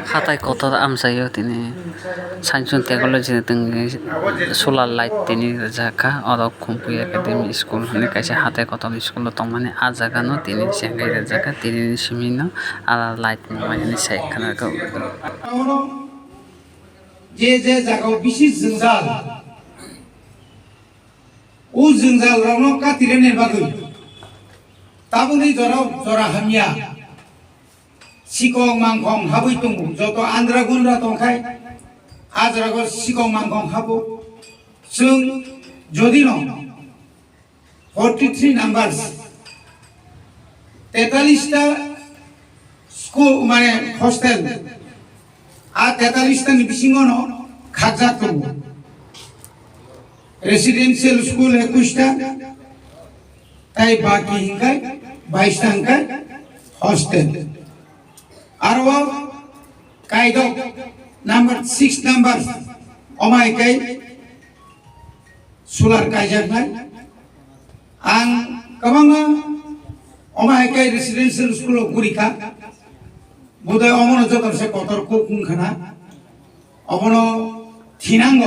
hatai kotor amsayo tini Sanchun Technology tingi solar light tini jaka orok khumpu academy school hone kaisa hatai kotor school tongmani a jaga no tini sengai jaka tini simino ala light mani sai khana ko যে যে জায়গা বিশেষ জঞ্জাল ও জঞ্জাল রনো কাতিরে নির্বাগই তাবুনি জরা হামিয়া সিকং মাংখং হাবই তঙ্গু যত আন্দ্রা গুন্দ্রা তংখাই আজরাগো সিকং মাংখং হাবো जों যদি ন 43 নাম্বারস 43টা স্কুল মানে হোস্টেল আর 43টা বিশিঙ্গনো খাজা করব রেসিডেন্সিয়াল স্কুল 21টা তাই বাকি হিঙ্গাই 22টা হিঙ্গাই হোস্টেল আর ও কাইদো নাম্বার 6 নাম্বার অমাইকাই solar kajak nai ang kabanga অমাইকাই রেসিডেন্সিয়াল স্কুল গুরিকা বোধহয় অমন যতন সে কতর কুংখানা অমন থিনাঙ্গ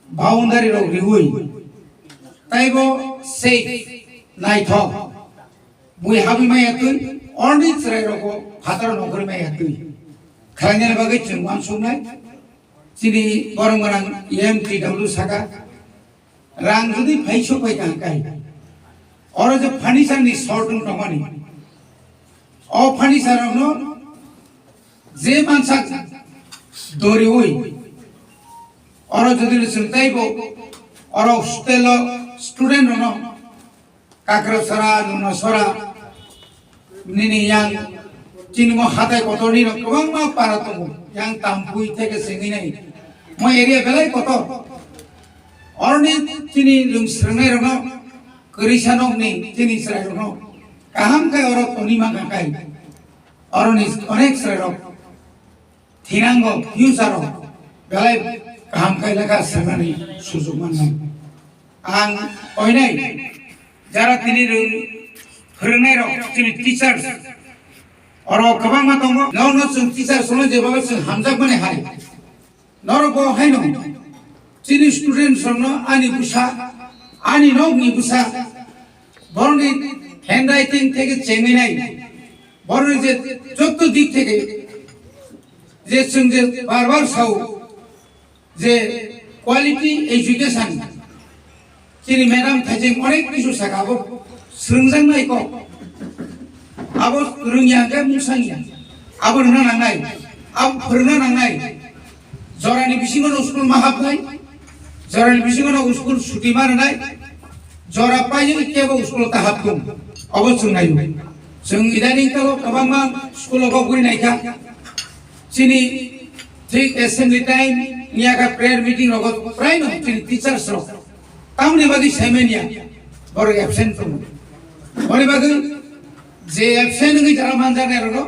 বাউন্ডারি রোগ রিহুই তাইব সেই নাইথ বুই হাবি মাইয়া তুই অর্নিত রাই রোগ ফাতার নগরি মাইয়া তুই খাইনের বাগে চুমান সুনাই চিনি বরংরাং এমটিডব্লিউ শাখা রাং যদি ফাইছো পাইতাম কাই অর যে ফার্নিচার নি শর্ট টমানি অ ফার্নিচার ন যে মানসা দরি হই অর যদি চিন্তাইব অর হোস্টেল স্টুডেন্ট ন কাকরসরা নসরা নিনি ইয়াং চিনমো হাতায় কত নি রকম মা পারাতম ইয়াং তামপুই থেকে সেঙ্গি নাই মই এরিয়া বেলাই কত অরনি চিনি লুংস্রনে রন করিসানক নি চিনি সরাই রন কাহাম কাই অর তনিমা কাকাই অরনি অনেক সরাই থিনাঙ্গ ফিউচার বেলাই কাহাম কাই লাগা সানানি সুযোগ মাননাই আং কইনাই যারা তিনি फोरोंनाय रक जोंनि टीचार्स अर गोबां मा दङ नौनो जों टीचार्स नो जेबाबो जों हामजाब माने हाय नरबो हायनो चिनि स्टुडेन्टस नो आनि बुसा आनि नगनि बुसा बरनि হ্যান্ডরাইটিং থেকে চেঙ্গিনাই বরনি যে যত দিক থেকে যে जों যে বারবার সাও যে কোয়ালিটি এডুকেশন চিনি ম্যাডাম থাজে অনেক কিছু শেখাবো सोंजांनाय को अब रोंगिया के मुसांगिया अब रोंना नांनाय अब फोरोंना नांनाय जरानि बिसिङाव स्कुल मा हाबनाय जरानि बिसिङाव स्कुल छुटि मारनाय जरा पाइजों केबो स्कुल ता हाबदों अब जों नायो जों इदानि तो गोबां मा स्कुलाव गयनायखा चिनि ठीक एसेम्बली टाइम नियाका प्रेयार मीटिंग रगत प्राय न चिनि टीचार्स रग तामनि बागै साइमेनिया बर एबसेन्ट दं बरे बागै जे एबसेन्ट गै जारा मानजानाय रनो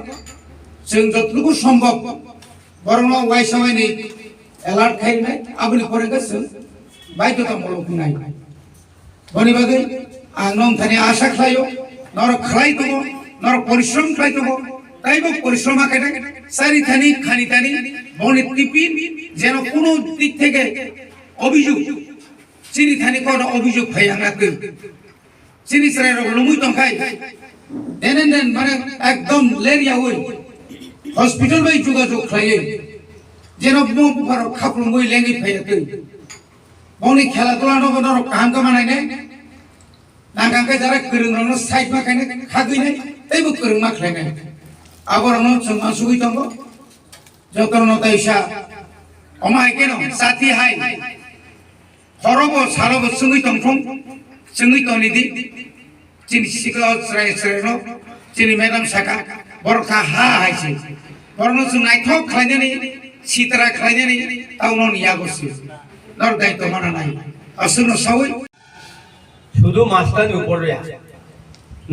जों जतलुकु सम्भव बरं वाइ समायनि एलार्ट खाइनाय आबनि फरेगा जों बायधतामूलक नाय बरे बागै आं नोंथांनि आशा खालायो नर खालाय दङ नर परिश्रम खालाय दङ ताइबो परिश्रम आखायनाय सारिथानि खानिथानि बनि टिपिन जेन कोनो दिक থেকে অভিযোগ চিনি থানি কোনো অভিযোগ ফাইয়াঙাকै চিনি সরাই রক লুমুই দंखाय দেন মানে একদম লেরিয়া হই হসপিটাল বাই যোগাযোগ খাইয়ে যেন মো পার খাপলু মই লেঙ্গি ফাইয়াকै বনি খেলাধুলা নব নর কাহাম কামানাय नागांखै जारा गोरों रनो साइड मा खायनाय खागैनाय तैबो गोरों मा खायनाय आबरनो जों मासुगै दङ जतन ताइसा अमाय केनो साथी हाय हरबो सारबो संगै दंफं संगै तनिदि चिनि सिगाव स्रायनो चिनि मैडम साका बरखा हा हायसि बरनो जों नायथक खायनानै सितरा खायनानै टाउनआव नियागसि नर दायित्व माना नाय असुनो सावै শুধু মাস্টারনি উপরে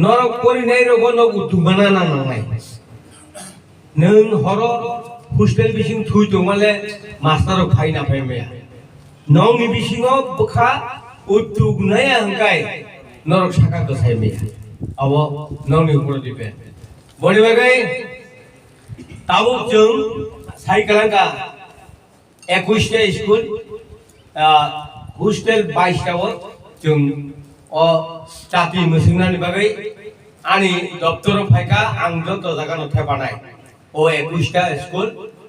নরক করি নাই রব নগ উতুমানা নাংনাই নং হর হোস্টেল বিসিং থুই দমালে মাস্টার ফাইনা ফাইমাया नौनि बिसिङाव बखा उतुगनाय आंगाय नरक साका गसायमे अब नौनि उपर दिबे बनि बागै tahu jeng saya kelangka 21টা স্কুল hostel 22টাও jeng জাতি মেসিনানি বাগै ani doptor phaika ang joto jaga no thepanai o 21টা স্কুল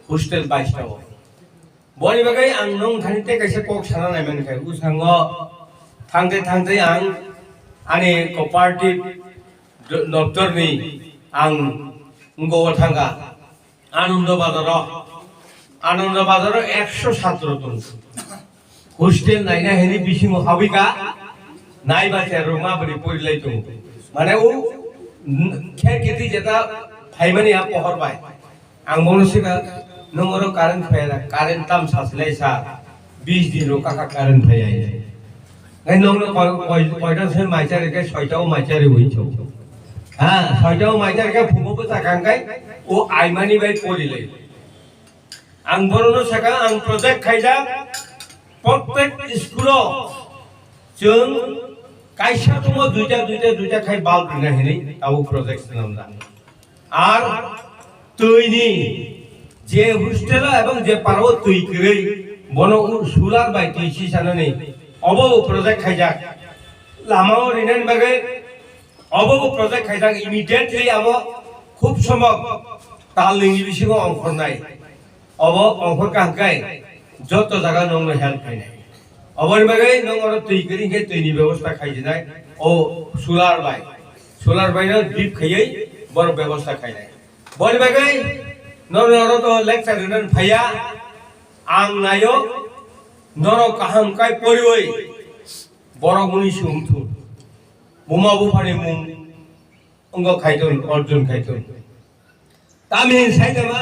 hostel 22টাও boni bagai ang nong thanite kaisa kok sana nai man kai usango thangte ang ani cooperative doptor ni ang ngo thanga আনন্দ বাজার 117 জন hostel নাই না হেনি বিসিং হাবিকা নাই বাসে রোমা বলি পরিলাই তো মানে ও খেকেতি যেটা ফাইমানি আ পহর বাই আং মনসিকা নমরো কারেন্ট ফাইরা কারেন্ট তাম সাসলাই সা 20 দিন কাকা কারেন্ট ফাই আই এই নং কয়টা সে মাইচারে কে 6টাও মাইচারে হইছো হ্যাঁ 6টাও মাইচারে কে ফুমবো তাকাঙ্গাই ও আইমানি বাই পরিলাই আং বরনো সাকা আং প্রজেক্ট খাইজা প্রত্যেক স্কুল जों কাইসা তোমা দুইটা খাই বাল্ব না হেনি তাও প্রজেক্ট নামদা আর তৈনি যে হোস্টেল এবং যে পারো তুই করে বন সুলার বাই তুইছি সানানি অবো প্রজেক্ট খাইজা লামাও রিনেন বাগে অবো প্রজেক্ট খাইজা ইমিডিয়েটলি আমো খুব সম্ভব তাল লিঙ্গি বিসিগো অঙ্কর নাই অব অঙ্কর কাহকাই যত জায়গা নং হেল্প খাই নাই অবর বাগে নং আর তুই করি গে তুইনি ব্যবস্থা খাইছে নাই ও সোলার বাই না ডিপ খাইই বড় ব্যবস্থা খাই নাই বল বাগে নর তো লেকচার রেন ভাইয়া আং নায়ো নর কাহাম কাই পরিওই বড় মুনি সুমথু বোমা বুফানি মুং অঙ্গ খাইতন অর্জুন খাইতন তামিন সাইদামা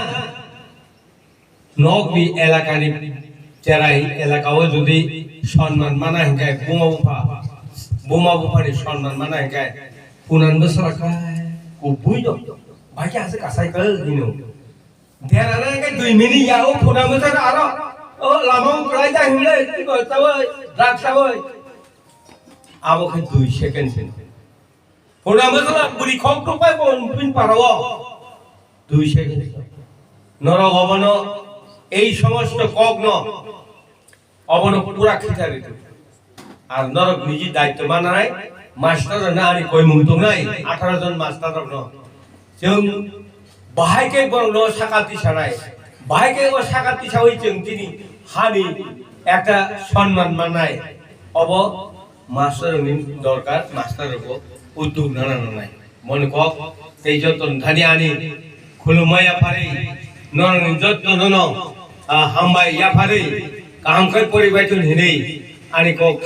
নকবি এলাকানি চেরাই এলাকাও যদি সম্মান মানা হেঙ্গায় বোমা বুফানি সম্মান মানা হেঙ্গায় পুনান বসরাখায় কুপুই দ ভাইকে আছে কাসাই কল দিনো দেরানা হেঙ্গায় 2 মিনিট ইয়াও পুনান বসরা আরো ও লামাও প্রায় যা হিলে কি করতাও রাখছাও আবো কে 2 সেকেন্ড পুনান বসরা বুড়ি খক তো পাই কোন পিন পারাও 2 সেকেন্ড নর ভবন এই সমস্ত কগ্ন অবন পুরা খিতারে আর নরক নিজে দায়িত্ব মানায় মাস্টার না আনি কই মুন্ত নাই 18 জন মাস্টার ন जों বাহাইকে বড় সাকাতি ছাড়াই বাহাইকে ও সাকাতি ছাওই जों তিনি হানি একটা সম্মান মানায় অব মাস্টার নি দরকার মাস্টারের উদ্যোগ না নাই মনে কক এই যতন ধানি আনি খুলুমায়া পারে নরনি যতন ন হামবাই ইয়া পারে কাহামকাই পরিবাইতন হিনেই আনি কক